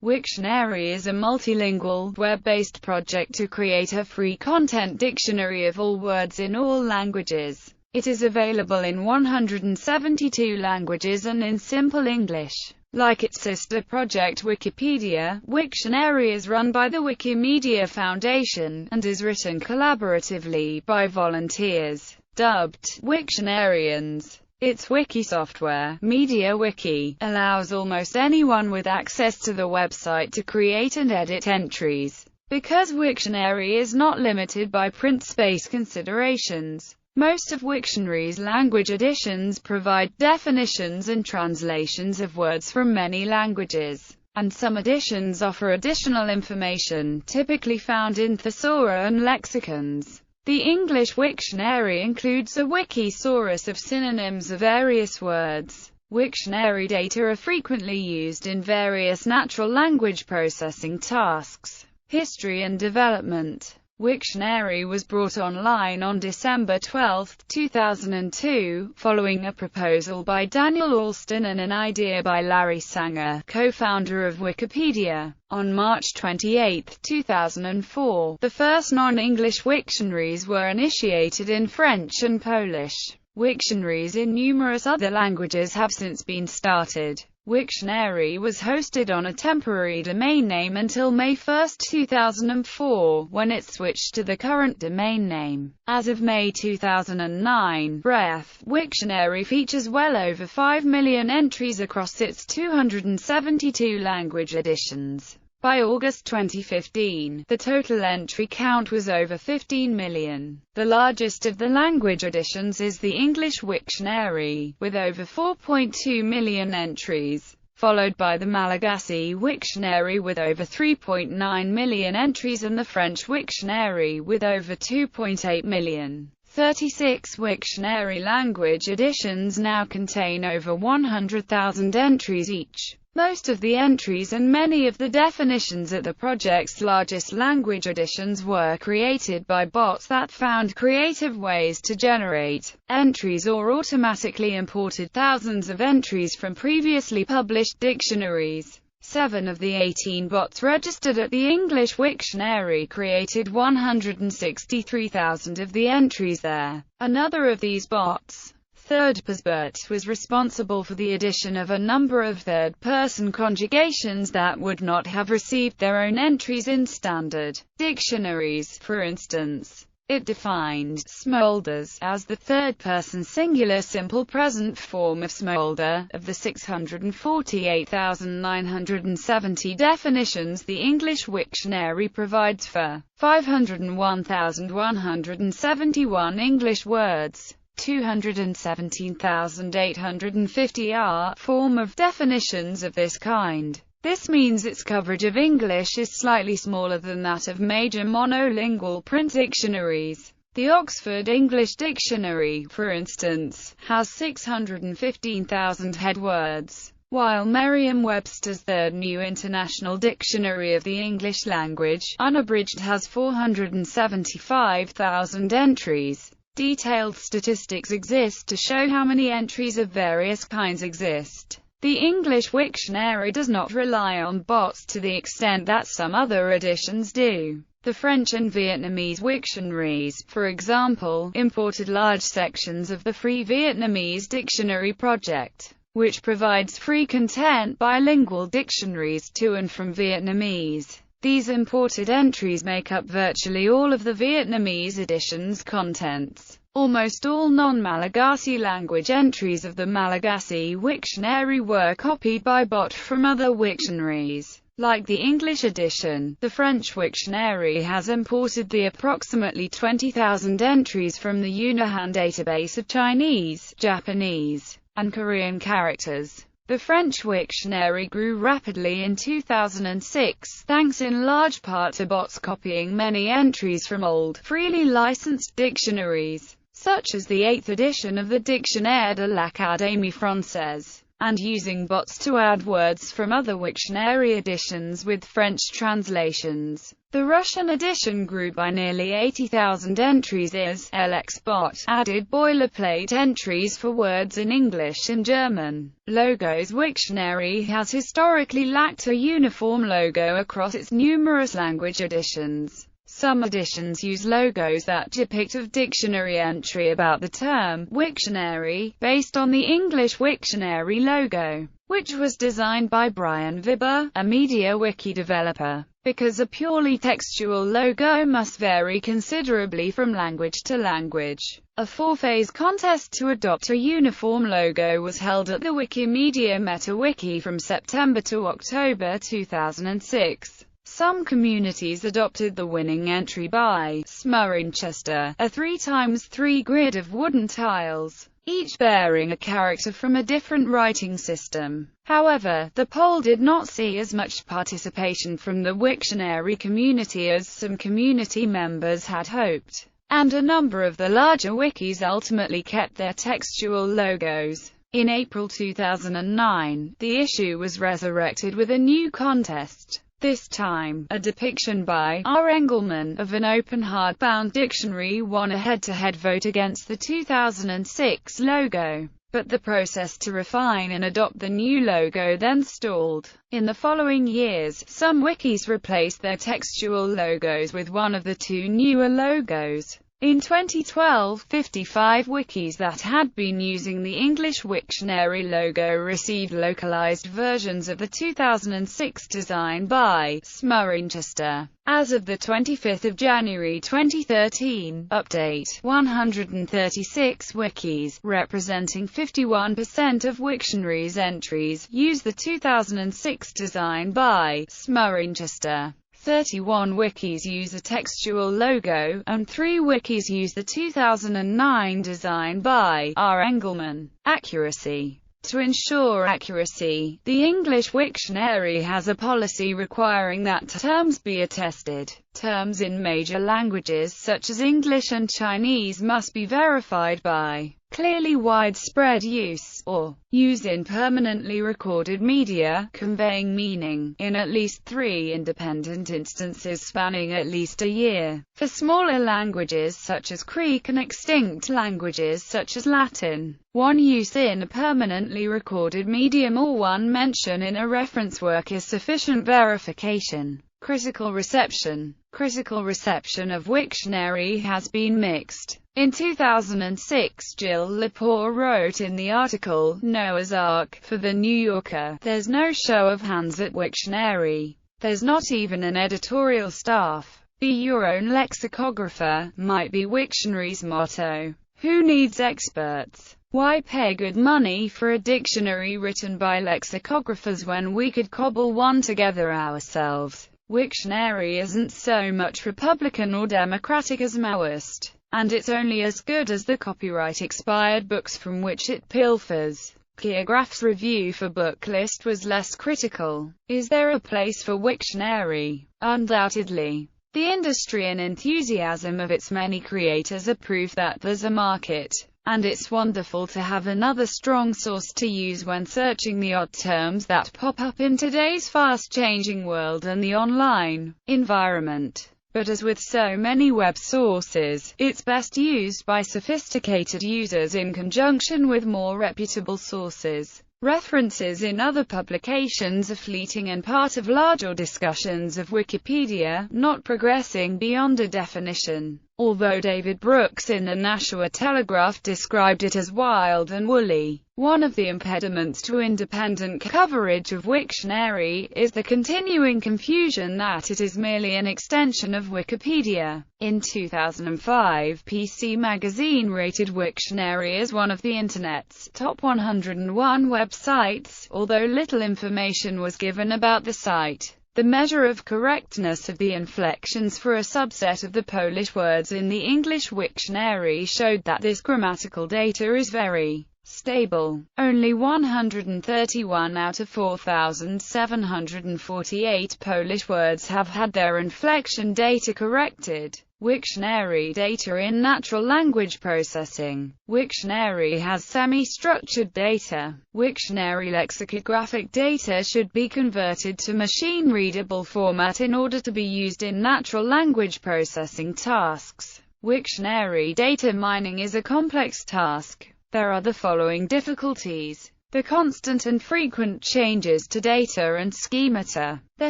Wiktionary is a multilingual, web-based project to create a free content dictionary of all words in all languages. It is available in 172 languages and in simple English. Like its sister project Wikipedia, Wiktionary is run by the Wikimedia Foundation, and is written collaboratively by volunteers, dubbed Wiktionarians. Its wiki software, MediaWiki, allows almost anyone with access to the website to create and edit entries. Because Wiktionary is not limited by print space considerations, most of Wiktionary's language editions provide definitions and translations of words from many languages, and some editions offer additional information, typically found in thesauri and lexicons. The English Wiktionary includes a wikisaurus of synonyms of various words. Wiktionary data are frequently used in various natural language processing tasks. History and development. Wiktionary was brought online on December 12, 2002, following a proposal by Daniel Alston and an idea by Larry Sanger, co-founder of Wikipedia. On March 28, 2004, the first non-English Wiktionaries were initiated in French and Polish. Wiktionaries in numerous other languages have since been started. Wiktionary was hosted on a temporary domain name until May 1, 2004, when it switched to the current domain name. As of May 2009, Wiktionary features well over 5 million entries across its 272 language editions. By August 2015, the total entry count was over 15 million. The largest of the language editions is the English Wiktionary, with over 4.2 million entries, followed by the Malagasy Wiktionary with over 3.9 million entries and the French Wiktionary with over 2.8 million. 36 Wiktionary language editions now contain over 100,000 entries each. Most of the entries and many of the definitions at the project's largest language editions were created by bots that found creative ways to generate entries or automatically imported thousands of entries from previously published dictionaries. 7 of the 18 bots registered at the English Wiktionary created 163,000 of the entries there. Another of these bots, ThirdPersBot, was responsible for the addition of a number of third-person conjugations that would not have received their own entries in standard dictionaries. For instance, it defined smolders as the third-person singular simple present form of smolder. Of the 648,970 definitions the English Wiktionary provides for, 501,171 English words, 217,850 are form of definitions of this kind. This means its coverage of English is slightly smaller than that of major monolingual print dictionaries. The Oxford English Dictionary, for instance, has 615,000 head words, while Merriam-Webster's Third New International Dictionary of the English Language, unabridged, has 475,000 entries. Detailed statistics exist to show how many entries of various kinds exist. The English Wiktionary does not rely on bots to the extent that some other editions do. The French and Vietnamese Wiktionaries, for example, imported large sections of the Free Vietnamese Dictionary project, which provides free content bilingual dictionaries to and from Vietnamese. These imported entries make up virtually all of the Vietnamese edition's contents. Almost all non-Malagasy language entries of the Malagasy Wiktionary were copied by bot from other Wiktionaries. Like the English edition, the French Wiktionary has imported the approximately 20,000 entries from the Yunnan database of Chinese, Japanese, and Korean characters. The French Wiktionary grew rapidly in 2006, thanks in large part to bots copying many entries from old, freely licensed dictionaries, such as the 8th edition of the Dictionnaire de l'Académie Française. and using bots to add words from other Wiktionary editions with French translations. The Russian edition grew by nearly 80,000 entries as LXBot added boilerplate entries for words in English and German. Logos. Wiktionary has historically lacked a uniform logo across its numerous language editions. Some editions use logos that depict a dictionary entry about the term Wiktionary, based on the English Wiktionary logo, which was designed by Brian Vibber, a MediaWiki developer. Because a purely textual logo must vary considerably from language to language, a four-phase contest to adopt a uniform logo was held at the Wikimedia MetaWiki from September to October 2006. Some communities adopted the winning entry by Smurrinchester, a 3x3 grid of wooden tiles, each bearing a character from a different writing system. However, the poll did not see as much participation from the Wiktionary community as some community members had hoped, and a number of the larger wikis ultimately kept their textual logos. In April 2009, the issue was resurrected with a new contest. This time, a depiction by R. Engelman of an open hardbound dictionary won a head-to-head vote against the 2006 logo. But the process to refine and adopt the new logo then stalled. In the following years, some wikis replaced their textual logos with one of the two newer logos. In 2012, 55 wikis that had been using the English Wiktionary logo received localized versions of the 2006 design by Smurrinchester. As of the 25th of January 2013, update, 136 wikis, representing 51% of Wiktionary's entries, use the 2006 design by Smurrinchester. 31 wikis use a textual logo, and 3 wikis use the 2009 design by R. Engelman. Accuracy. To ensure accuracy, the English Wiktionary has a policy requiring that terms be attested. Terms in major languages such as English and Chinese must be verified by clearly widespread use, or use in permanently recorded media, conveying meaning, in at least 3 independent instances spanning at least a year. For smaller languages such as Greek and extinct languages such as Latin, 1 use in a permanently recorded medium or 1 mention in a reference work is sufficient verification. Critical reception. Critical reception of Wiktionary has been mixed. In 2006, Jill Lepore wrote in the article, Noah's Ark, for The New Yorker, "There's no show of hands at Wiktionary. There's not even an editorial staff. Be your own lexicographer," might be Wiktionary's motto. Who needs experts? Why pay good money for a dictionary written by lexicographers when we could cobble one together ourselves? Wiktionary isn't so much Republican or Democratic as Maoist, and it's only as good as the copyright-expired books from which it pilfers. Geograph's review for Booklist was less critical. Is there a place for Wiktionary? Undoubtedly. The industry and enthusiasm of its many creators are proof that there's a market, and it's wonderful to have another strong source to use when searching the odd terms that pop up in today's fast-changing world and the online environment. But as with so many web sources, it's best used by sophisticated users in conjunction with more reputable sources. References in other publications are fleeting and part of larger discussions of Wikipedia, not progressing beyond a definition. Although David Brooks in the Nashua Telegraph described it as wild and woolly, one of the impediments to independent coverage of Wiktionary is the continuing confusion that it is merely an extension of Wikipedia. In 2005, PC Magazine rated Wiktionary as one of the Internet's top 101 websites, although little information was given about the site. The measure of correctness of the inflections for a subset of the Polish words in the English Wiktionary showed that this grammatical data is very stable. Only 131 out of 4,748 Polish words have had their inflection data corrected. Wiktionary data in natural language processing. Wiktionary has semi-structured data. Wiktionary lexicographic data should be converted to machine-readable format in order to be used in natural language processing tasks. Wiktionary data mining is a complex task. There are the following difficulties: the constant and frequent changes to data and schemata, the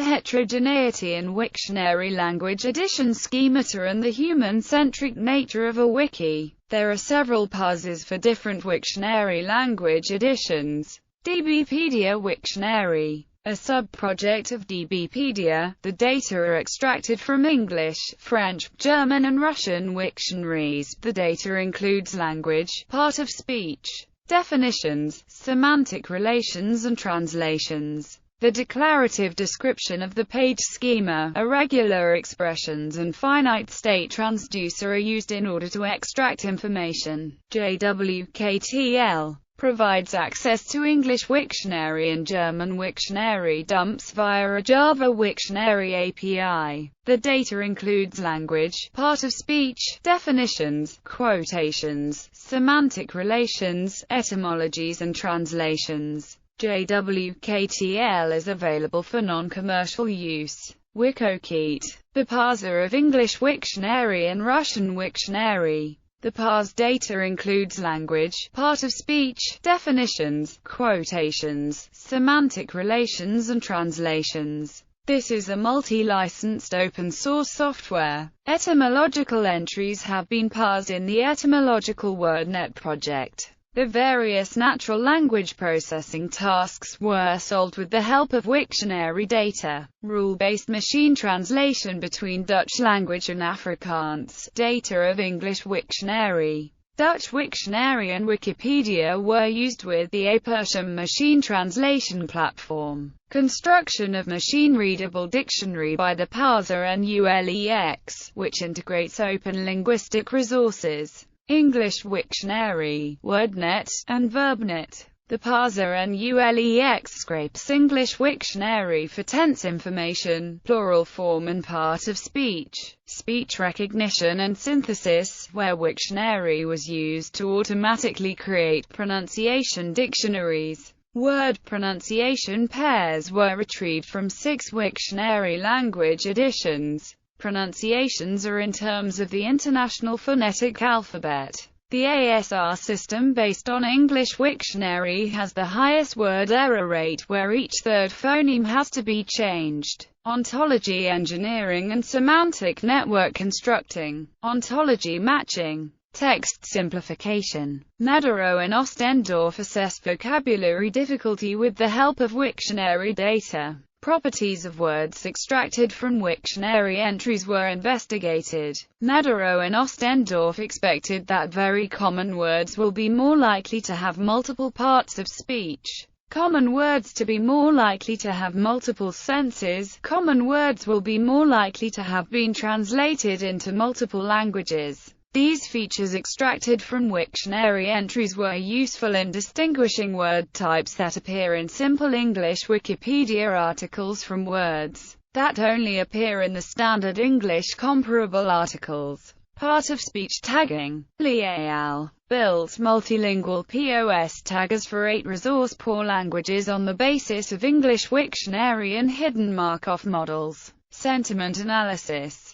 heterogeneity in Wiktionary language addition schemata, and the human-centric nature of a wiki. There are several parsers for different Wiktionary language editions. DBpedia Wiktionary, a sub-project of DBpedia, the data are extracted from English, French, German and Russian Wiktionaries. The data includes language, part of speech, definitions, semantic relations and translations. The declarative description of the page schema, irregular expressions and finite state transducer are used in order to extract information. JWKTL provides access to English Wiktionary and German Wiktionary dumps via a Java Wiktionary API. The data includes language, part of speech, definitions, quotations, semantic relations, etymologies and translations. JWKTL is available for non-commercial use. Wikokit, the parser of English Wiktionary and Russian Wiktionary. The parsed data includes language, part of speech, definitions, quotations, semantic relations and translations. This is a multi-licensed open-source software. Etymological entries have been parsed in the Etymological WordNet project. The various natural language processing tasks were solved with the help of Wiktionary data. Rule-based machine translation between Dutch language and Afrikaans. Data of English Wiktionary, Dutch Wiktionary and Wikipedia were used with the Attribution machine translation platform. Construction of machine-readable dictionary by the parser NULEX, which integrates open linguistic resources. English Wiktionary, WordNet, and VerbNet. The parser NULEX scrapes English Wiktionary for tense information, plural form and part of speech, speech recognition and synthesis, where Wiktionary was used to automatically create pronunciation dictionaries. Word pronunciation pairs were retrieved from 6 Wiktionary language editions. Pronunciations are in terms of the International Phonetic Alphabet. The ASR system based on English Wiktionary has the highest word error rate, where each third phoneme has to be changed. Ontology engineering and semantic network constructing. Ontology matching. Text simplification. Nedero and Ostendorf assessed vocabulary difficulty with the help of Wiktionary data. Properties of words extracted from Wiktionary entries were investigated. Nedero and Ostendorf expected that very common words will be more likely to have multiple parts of speech. Common words to be more likely to have multiple senses. Common words will be more likely to have been translated into multiple languages. These features extracted from Wiktionary entries were useful in distinguishing word types that appear in simple English Wikipedia articles from words that only appear in the standard English comparable articles. Part of speech tagging. Li et al. Built multilingual POS taggers for 8 resource-poor languages on the basis of English Wiktionary and hidden Markov models. Sentiment analysis.